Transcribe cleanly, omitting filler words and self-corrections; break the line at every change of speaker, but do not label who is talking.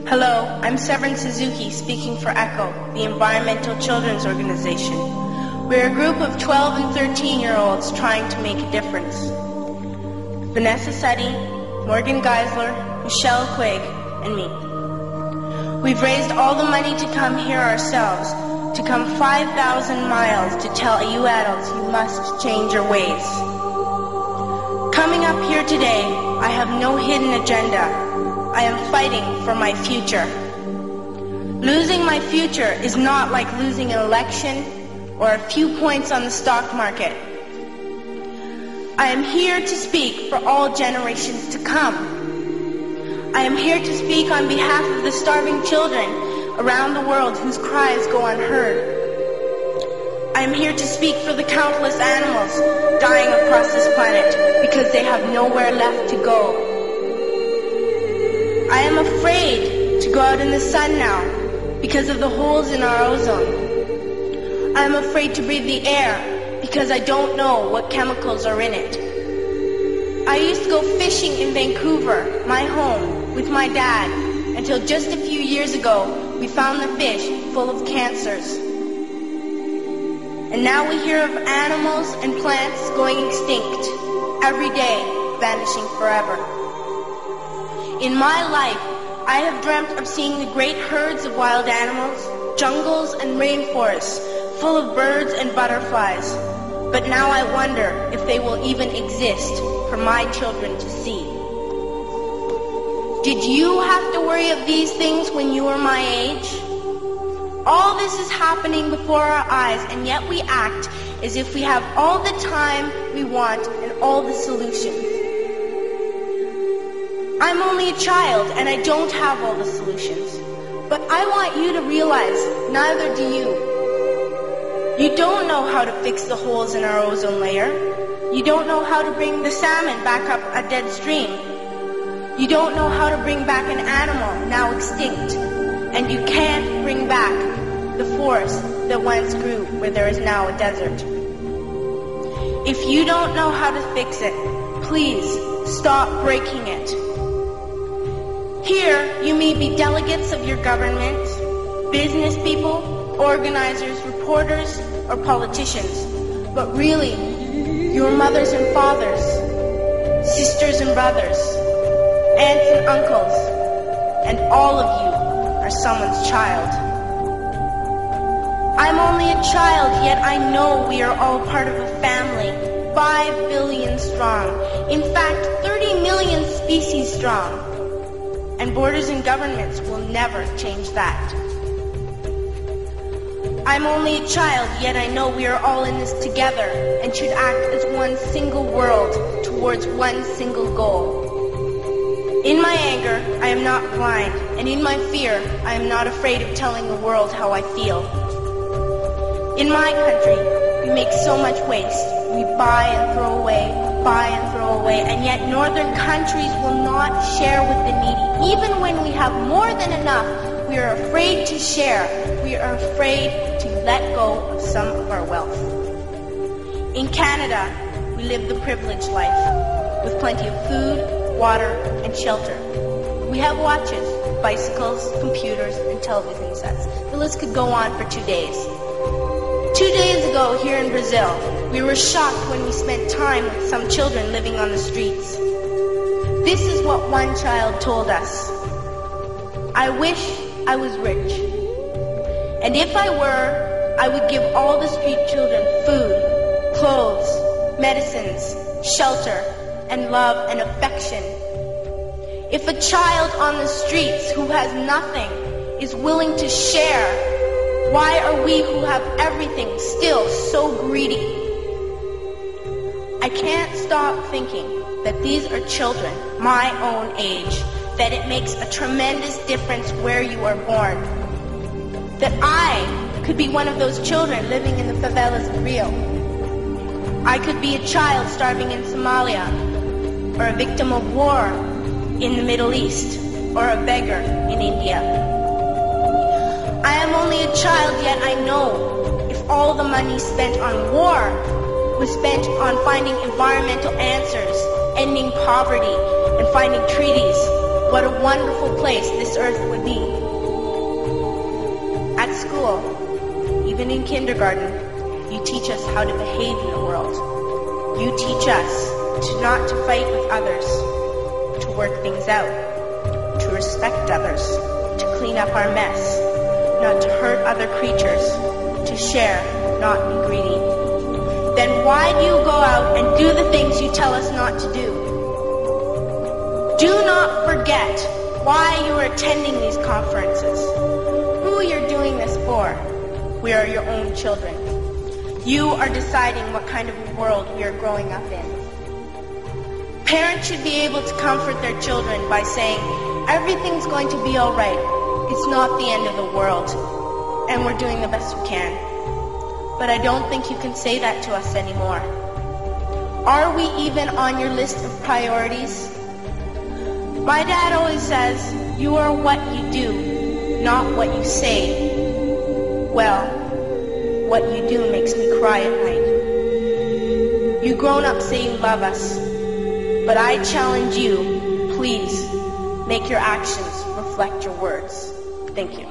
Hello, I'm Severin Suzuki speaking for ECHO, the Environmental Children's Organization. We're a group of 12 and 13-year-olds trying to make a difference. Vanessa Seti, Morgan Geisler, Michelle Quigg, and me. We've raised all the money to come here ourselves, to come 5,000 miles to tell you adults you must change your ways. Coming up here today, I have no hidden agenda. I am fighting for my future. Losing my future is not like losing an election or a few points on the stock market. I am here to speak for all generations to come. I am here to speak on behalf of the starving children around the world whose cries go unheard. I am here to speak for the countless animals dying across this planet because they have nowhere left to go. I am afraid to go out in the sun now because of the holes in our ozone. I am afraid to breathe the air because I don't know what chemicals are in it. I used to go fishing in Vancouver, my home, with my dad, until just a few years ago we found the fish full of cancers. And now we hear of animals and plants going extinct, every day vanishing forever. In my life, I have dreamt of seeing the great herds of wild animals, jungles and rainforests full of birds and butterflies. But now I wonder if they will even exist for my children to see. Did you have to worry of these things when you were my age? All this is happening before our eyes, and yet we act as if we have all the time we want and all the solutions. I'm only a child and I don't have all the solutions. But I want you to realize neither do you. You don't know how to fix the holes in our ozone layer. You don't know how to bring the salmon back up a dead stream. You don't know how to bring back an animal now extinct. And you can't bring back the forest that once grew where there is now a desert. If you don't know how to fix it, please stop breaking it. Here, you may be delegates of your government, business people, organizers, reporters, or politicians, but really, your mothers and fathers, sisters and brothers, aunts and uncles, and all of you are someone's child. I'm only a child, yet I know we are all part of a family, 5 billion strong, in fact, 30 million species strong. And borders and governments will never change that. I'm only a child, yet I know we are all in this together and should act as one single world towards one single goal. In my anger, I am not blind, and in my fear, I am not afraid of telling the world how I feel. In my country, we make so much waste. We buy and throw away, and yet northern countries will not share with the needy. Even when we have more than enough, we are afraid to share. We are afraid to let go of some of our wealth. In Canada, we live the privileged life, with plenty of food, water, and shelter. We have watches, bicycles, computers, and television sets. The list could go on for 2 days. 2 days ago, here in Brazil, we were shocked when we spent time with some children living on the streets. This is what one child told us. I wish I was rich. And if I were, I would give all the street children food, clothes, medicines, shelter, and love and affection. If a child on the streets who has nothing is willing to share, why are we who have everything still so greedy? I can't stop thinking that these are children my own age, that it makes a tremendous difference where you are born. That I could be one of those children living in the favelas of Rio. I could be a child starving in Somalia, or a victim of war in the Middle East, or a beggar in India. I am only a child, yet I know if all the money spent on war was spent on finding environmental answers, ending poverty, and finding treaties, what a wonderful place this earth would be. At school, even in kindergarten, you teach us how to behave in the world. You teach us not to fight with others, to work things out, to respect others, to clean up our mess, not to hurt other creatures, to share, not be greedy. Then why do you go out and do the things you tell us not to do? Do not forget why you are attending these conferences, who you're doing this for. We are your own children. You are deciding what kind of world we are growing up in. Parents should be able to comfort their children by saying, everything's going to be all right. It's not the end of the world, and we're doing the best we can. But I don't think you can say that to us anymore. Are we even on your list of priorities? My dad always says, you are what you do, not what you say. Well, what you do makes me cry at night. You grown-ups say you love us, but I challenge you, please, make your actions reflect your words. Thank you.